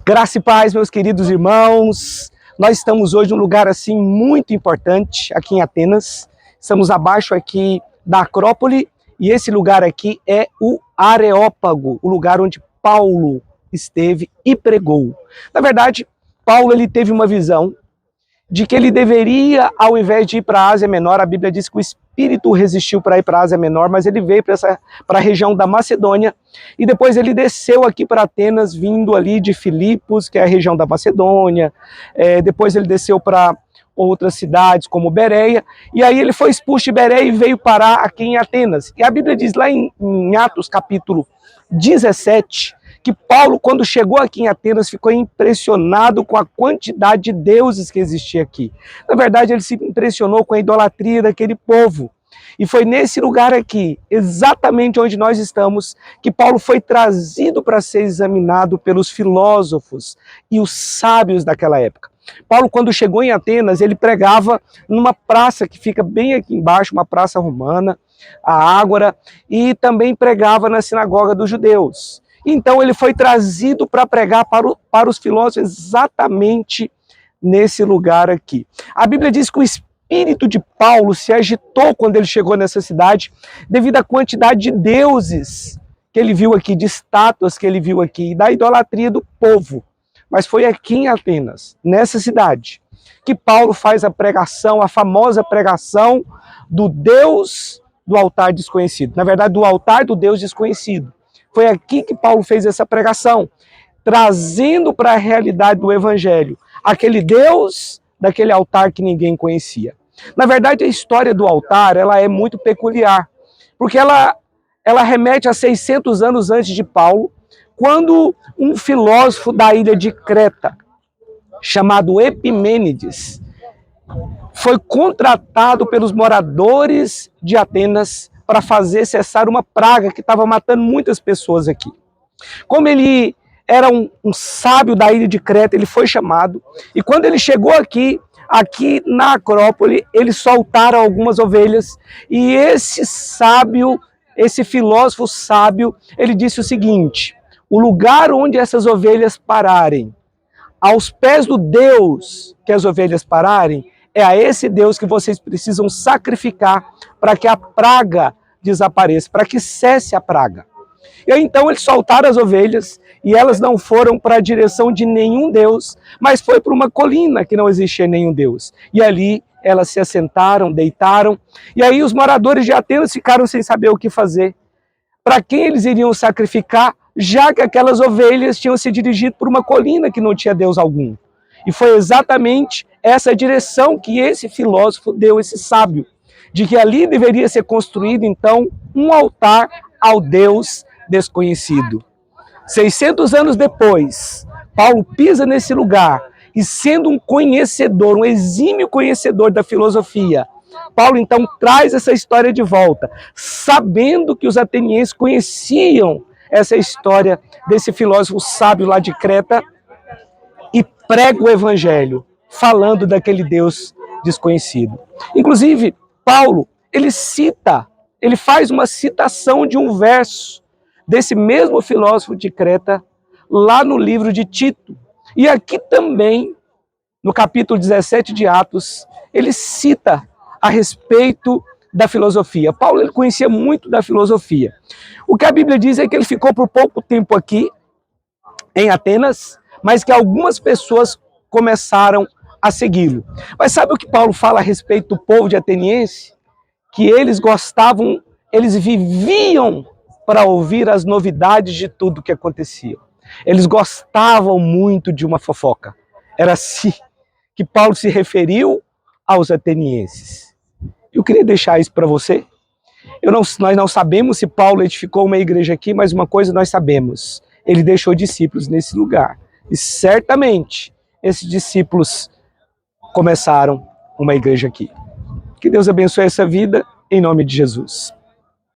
Graça e paz, meus queridos irmãos. Nós estamos hoje num lugar assim muito importante, aqui em Atenas. Estamos abaixo aqui da Acrópole e esse lugar aqui é o Areópago, o lugar onde Paulo esteve e pregou. Na verdade, Paulo ele teve uma visão de que ele deveria, ao invés de ir para a Ásia Menor, a Bíblia diz que o Espírito resistiu para ir para a Ásia Menor, mas ele veio para a região da Macedônia, e depois ele desceu aqui para Atenas, vindo ali de Filipos, que é a região da Macedônia, depois ele desceu para outras cidades, como Bereia, e aí ele foi expulso de Bereia e veio parar aqui em Atenas. E a Bíblia diz lá em Atos, capítulo 17, que Paulo, quando chegou aqui em Atenas, ficou impressionado com a quantidade de deuses que existia aqui. Na verdade, ele se impressionou com a idolatria daquele povo. E foi nesse lugar aqui, exatamente onde nós estamos, que Paulo foi trazido para ser examinado pelos filósofos e os sábios daquela época. Paulo, quando chegou em Atenas, ele pregava numa praça que fica bem aqui embaixo, uma praça romana, a Ágora, e também pregava na sinagoga dos judeus. Então ele foi trazido para pregar para os filósofos exatamente nesse lugar aqui. A Bíblia diz que o espírito de Paulo se agitou quando ele chegou nessa cidade, devido à quantidade de deuses que ele viu aqui, de estátuas que ele viu aqui, e da idolatria do povo. Mas foi aqui em Atenas, nessa cidade, que Paulo faz a pregação, a famosa pregação do Deus do altar desconhecido. Na verdade, do altar do Deus desconhecido. Foi aqui que Paulo fez essa pregação, trazendo para a realidade do Evangelho aquele Deus daquele altar que ninguém conhecia. Na verdade, a história do altar ela é muito peculiar, porque ela remete a 600 anos antes de Paulo, quando um filósofo da ilha de Creta, chamado Epimênides, foi contratado pelos moradores de Atenas para fazer cessar uma praga que estava matando muitas pessoas aqui. Como ele era um sábio da ilha de Creta, ele foi chamado, e quando ele chegou aqui na Acrópole, eles soltaram algumas ovelhas, e esse sábio, esse filósofo sábio, ele disse o seguinte: o lugar onde essas ovelhas pararem, aos pés do Deus que as ovelhas pararem, é a esse Deus que vocês precisam sacrificar para que a praga desapareça, para que cesse a praga. E aí, então eles soltaram as ovelhas e elas não foram para a direção de nenhum Deus, mas foi para uma colina que não existia nenhum Deus. E ali elas se assentaram, deitaram, e aí os moradores de Atenas ficaram sem saber o que fazer. Para quem eles iriam sacrificar, já que aquelas ovelhas tinham se dirigido por uma colina que não tinha Deus algum. E foi exatamente essa direção que esse filósofo deu, esse sábio, de que ali deveria ser construído, então, um altar ao Deus desconhecido. 600 anos depois, Paulo pisa nesse lugar e, sendo um conhecedor, um exímio conhecedor da filosofia, Paulo então traz essa história de volta, sabendo que os atenienses conheciam essa história desse filósofo sábio lá de Creta, e prega o evangelho, falando daquele Deus desconhecido. Inclusive, Paulo, ele faz uma citação de um verso desse mesmo filósofo de Creta, lá no livro de Tito. E aqui também, no capítulo 17 de Atos, ele cita a respeito da filosofia. Paulo ele conhecia muito da filosofia. O que a Bíblia diz é que ele ficou por pouco tempo aqui, em Atenas, mas que algumas pessoas começaram a segui-lo. Mas sabe o que Paulo fala a respeito do povo de ateniense? Que eles gostavam, eles viviam para ouvir as novidades de tudo que acontecia. Eles gostavam muito de uma fofoca. Era assim que Paulo se referiu aos atenienses. Eu queria deixar isso para você. Nós não sabemos se Paulo edificou uma igreja aqui, mas uma coisa nós sabemos: ele deixou discípulos nesse lugar. E certamente esses discípulos começaram uma igreja aqui. Que Deus abençoe essa vida, em nome de Jesus.